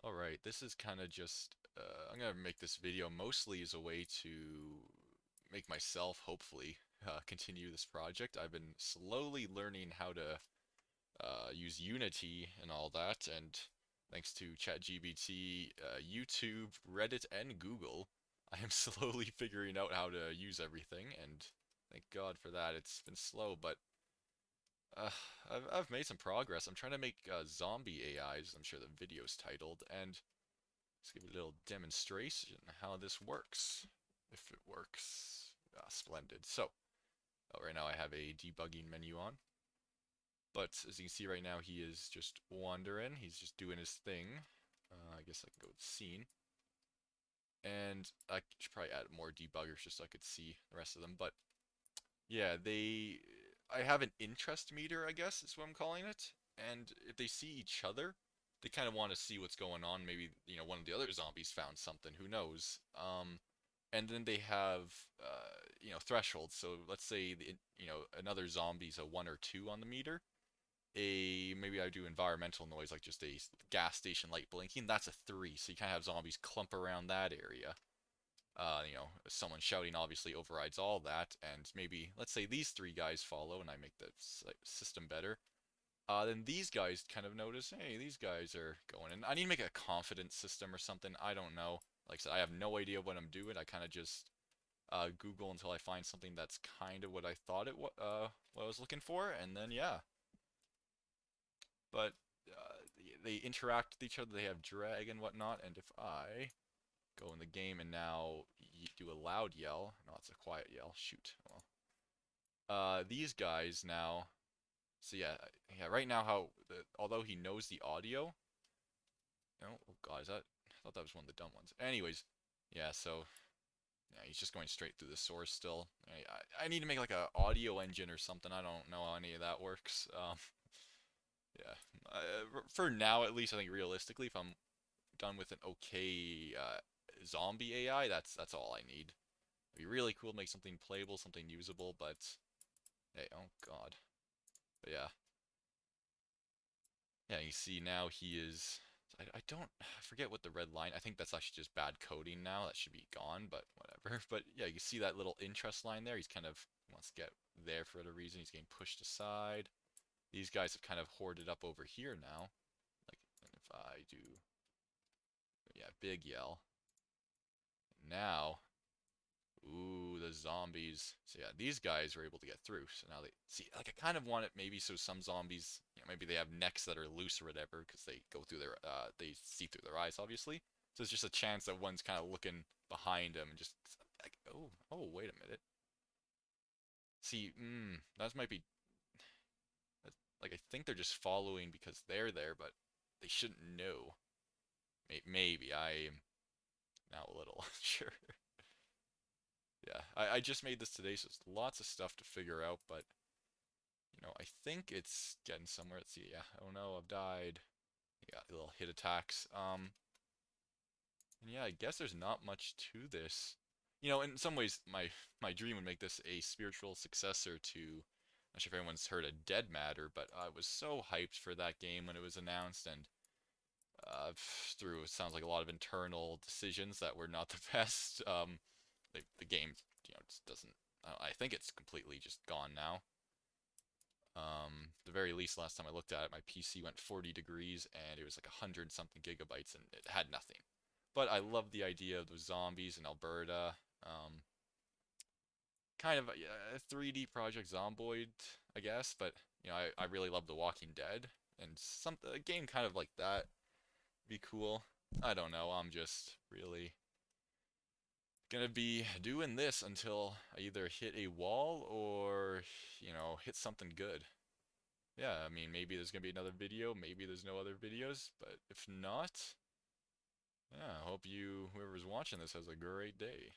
Alright, this is kind of just, I'm gonna make this video mostly as a way to make myself, hopefully, continue this project. I've been slowly learning how to use Unity and all that, and thanks to ChatGPT, YouTube, Reddit, and Google, I am slowly figuring out how to use everything, and thank God for that. It's been slow, but uh, I've made some progress. I'm trying to make zombie AIs, I'm sure the video's titled, and let's give you a little demonstration how this works. If it works. Ah, splendid. So, right now I have a debugging menu on. But as you can see right now, he is just wandering. He's just doing his thing. I guess I can go with scene. And I should probably add more debuggers just so I could see the rest of them. But yeah, I have an interest meter, I guess is what I'm calling it. And if they see each other, they kind of want to see what's going on. Maybe, one of the other zombies found something. Who knows? And then they have, thresholds. So let's say, another zombie's a 1 or 2 on the meter. Maybe I do environmental noise, like just a gas station light blinking. That's a 3. So you kind of have zombies clump around that area. Someone shouting obviously overrides all that, and maybe, let's say these 3 guys follow and I make the system better. Then these guys kind of notice, hey, these guys are going in. I need to make a confidence system or something. I don't know. Like I said, I have no idea what I'm doing. I kind of just Google until I find something that's kind of what I thought what I was looking for, and then yeah. But they interact with each other. They have drag and whatnot, and if I go in the game and now do a loud yell. No, it's a quiet yell. Shoot. Well, these guys now. So yeah. Right now, although he knows the audio. Oh God, I thought that was one of the dumb ones. Anyways, yeah. So yeah, he's just going straight through the source still. I need to make like a audio engine or something. I don't know how any of that works. Yeah. For now, at least, I think realistically, if I'm done with an okay zombie AI, that's all I need. It'd be really cool to make something playable, something usable, but hey, oh God. But yeah, you see now he is. I don't I forget what the red line. I think that's actually just bad coding now. That should be gone, but whatever. But yeah, you see that little interest line there. He's kind of wants to get there for whatever reason. He's getting pushed aside. These guys have kind of hoarded up over here now. Like, and if I do, yeah, big yell. Now, ooh, the zombies. So yeah, these guys were able to get through. So now they see, like, I kind of want it maybe so some zombies, maybe they have necks that are loose or whatever because they go through they see through their eyes, obviously. So it's just a chance that one's kind of looking behind them and just like, oh, wait a minute. See, that might be, like, I think they're just following because they're there, but they shouldn't know. Maybe I am now a little sure. Yeah, I just made this today, so it's lots of stuff to figure out, but I think it's getting somewhere. Let's see. Yeah. Oh no, I've died. Yeah, little hit attacks. And yeah, I guess there's not much to this. In some ways, my dream would make this a spiritual successor to. I'm not sure if anyone's heard of Dead Matter, but I was so hyped for that game when it was announced, and through it sounds like a lot of internal decisions that were not the best. The game, just doesn't. I think it's completely just gone now. The very least, last time I looked at it, my PC went 40 degrees and it was like 100 something gigabytes and it had nothing. But I love the idea of the zombies in Alberta. Kind of a 3D Project Zomboid, I guess. But I really love The Walking Dead, and a game kind of like that would be cool. I don't know. I'm just really gonna be doing this until I either hit a wall or hit something good. Yeah, I mean, maybe there's gonna be another video, maybe there's no other videos, but if not, yeah, I hope whoever's watching this has a great day.